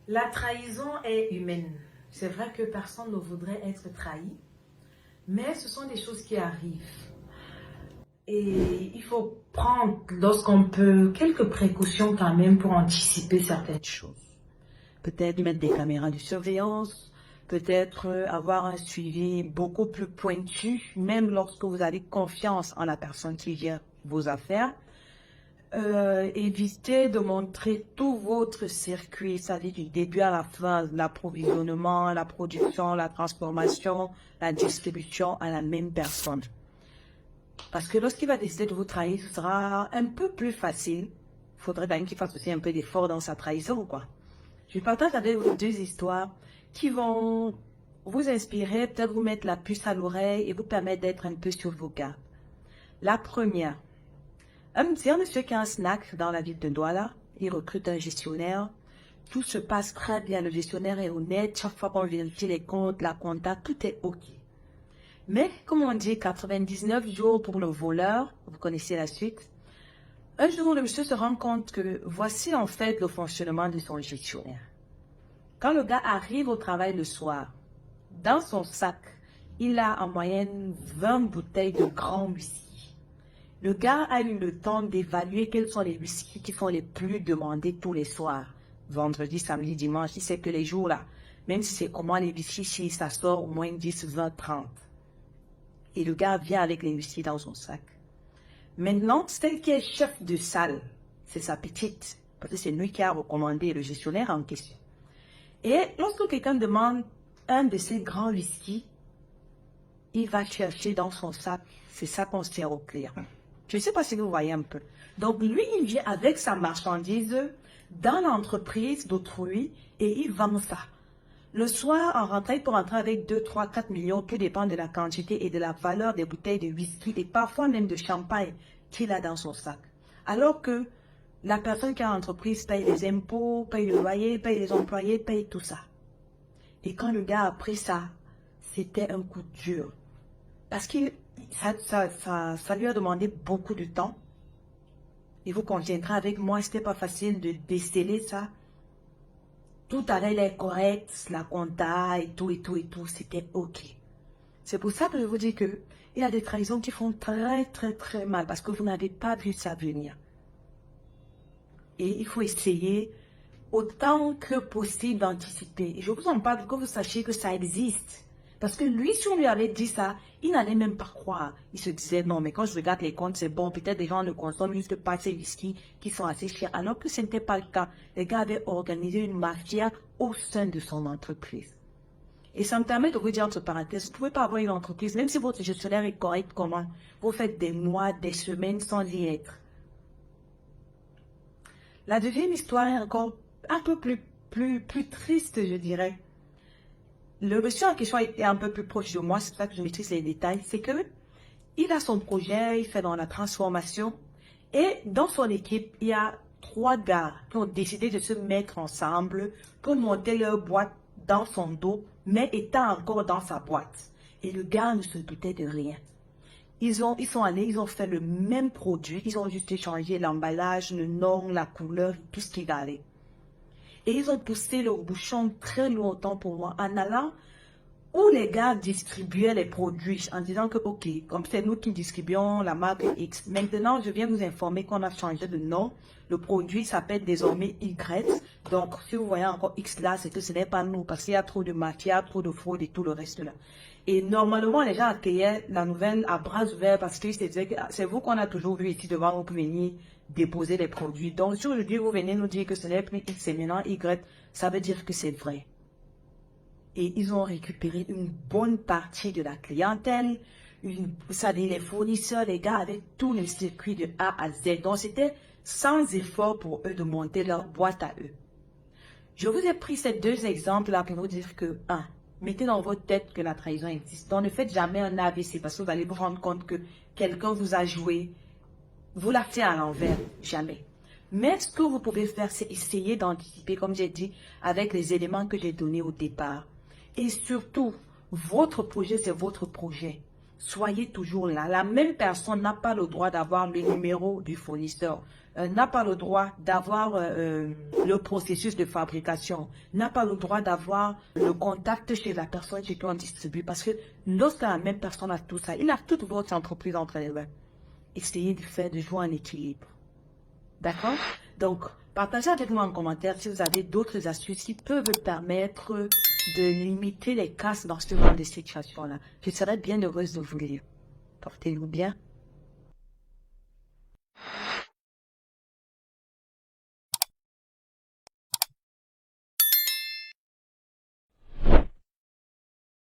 La trahison est humaine. C'est vrai que personne ne voudrait être trahi, mais ce sont des choses qui arrivent. Et il faut prendre, lorsqu'on peut, quelques précautions quand même pour anticiper certaines choses. Peut-être mettre des caméras de surveillance, peut-être avoir un suivi beaucoup plus pointu, même lorsque vous avez confiance en la personne qui gère vos affaires. Évitez de montrer tout votre circuit, c'est-à-dire du début à la fin, l'approvisionnement, la production, la transformation, la distribution à la même personne. Parce que lorsqu'il va décider de vous trahir, ce sera un peu plus facile. Il faudrait bien qu'il fasse aussi un peu d'effort dans sa trahison, quoi. Je partage avec vous deux histoires qui vont vous inspirer, peut-être vous mettre la puce à l'oreille et vous permettre d'être un peu sur vos gardes. La première. C'est un monsieur qui a un snack dans la ville de Douala. Il recrute un gestionnaire. Tout se passe très bien. Le gestionnaire est honnête. Chaque fois qu'on vérifie les comptes, la compta, tout est OK. Mais, comme on dit, 99 jours pour le voleur. Vous connaissez la suite. Un jour, le monsieur se rend compte que voici en fait le fonctionnement de son gestionnaire. Quand le gars arrive au travail le soir, dans son sac, il a en moyenne 20 bouteilles de grand whisky. Le gars a eu le temps d'évaluer quels sont les whiskies qui sont les plus demandés tous les soirs. Vendredi, samedi, dimanche, il sait que les jours-là, même si c'est comment les whiskies, si ça sort au moins 10, 20, 30. Et le gars vient avec les whiskies dans son sac. Maintenant, celle qui est chef de salle, c'est sa petite, parce que c'est lui qui a recommandé le gestionnaire en question. Et lorsque quelqu'un demande un de ces grands whiskies, il va chercher dans son sac, c'est ça qu'on sert au client. Je ne sais pas si vous voyez un peu. Donc, lui, il vient avec sa marchandise dans l'entreprise d'autrui et il vend ça. Le soir, en rentrant, il peut rentrer avec 2, 3, 4 millions, tout dépend de la quantité et de la valeur des bouteilles de whisky et parfois même de champagne qu'il a dans son sac. Alors que la personne qui a l'entreprise paye les impôts, paye le loyer, paye les employés, paye tout ça. Et quand le gars a pris ça, c'était un coup dur. Parce que ça lui a demandé beaucoup de temps. Et vous conviendrez avec moi, c'était pas facile de déceler ça. Tout allait correct, la compta et tout, c'était OK. C'est pour ça que je vous dis que il y a des trahisons qui font très, très, très mal parce que vous n'avez pas vu ça venir. Et il faut essayer autant que possible d'anticiper. Et je vous en parle pour que vous sachiez que ça existe. Parce que lui, si on lui avait dit ça, il n'allait même pas croire. Il se disait, non, mais quand je regarde les comptes, c'est bon. Peut-être les gens ne consomment juste pas ces whisky qui sont assez chers. Alors que ce n'était pas le cas. Les gars avaient organisé une mafia au sein de son entreprise. Et ça me permet de vous dire entre parenthèses, vous ne pouvez pas avoir une entreprise, même si votre gestionnaire est correct, comment vous faites des mois, des semaines sans y être. La deuxième histoire est encore un peu plus triste, je dirais. Le monsieur en question est un peu plus proche de moi, c'est pour ça que je maîtrise les détails. C'est que il a son projet, il fait dans la transformation. Et dans son équipe, il y a 3 gars qui ont décidé de se mettre ensemble pour monter leur boîte dans son dos, mais étant encore dans sa boîte. Et le gars ne se doutait de rien. Ils sont allés, ils ont fait le même produit, ils ont juste échangé l'emballage, le nom, la couleur, tout ce qui allait. Et ils ont poussé le bouchon très longtemps pour moi en allant où les gars distribuaient les produits en disant que, OK, comme c'est nous qui distribuons la marque X, maintenant je viens vous informer qu'on a changé de nom. Le produit s'appelle désormais Y. Donc, si vous voyez encore X là, c'est que ce n'est pas nous parce qu'il y a trop de mafia, trop de fraude et tout le reste là. Et normalement, les gens accueillaient la nouvelle à bras ouverts parce qu'ils se disaient que c'est vous qu'on a toujours vu ici devant vous pour venir déposer les produits. Donc, si aujourd'hui vous venez nous dire que ce n'est plus X, c'est maintenant Y, ça veut dire que c'est vrai. Et ils ont récupéré une bonne partie de la clientèle, vous savez, les fournisseurs, les gars, avec tous les circuits de A à Z. Donc, c'était sans effort pour eux de monter leur boîte à eux. Je vous ai pris ces 2 exemples-là pour vous dire que, 1, mettez dans votre tête que la trahison existe. Donc, ne faites jamais un AVC parce que vous allez vous rendre compte que quelqu'un vous a joué. Vous la faites à l'envers, jamais. Mais ce que vous pouvez faire, c'est essayer d'anticiper, comme j'ai dit, avec les éléments que j'ai donnés au départ. Et surtout, votre projet, c'est votre projet. soyez toujours là. La même personne n'a pas le droit d'avoir le numéro du fournisseur, n'a pas le droit d'avoir le processus de fabrication, n'a pas le droit d'avoir le contact chez la personne chez qui on distribue. Parce que lorsque la même personne a tout ça, il a toute votre entreprise entre les mains. Essayez de jouer en équilibre. D'accord? Donc, partagez avec moi en commentaire si vous avez d'autres astuces qui peuvent permettre de limiter les casses dans ce genre de situation-là. Je serais bien heureuse de vous lire. Portez-vous bien.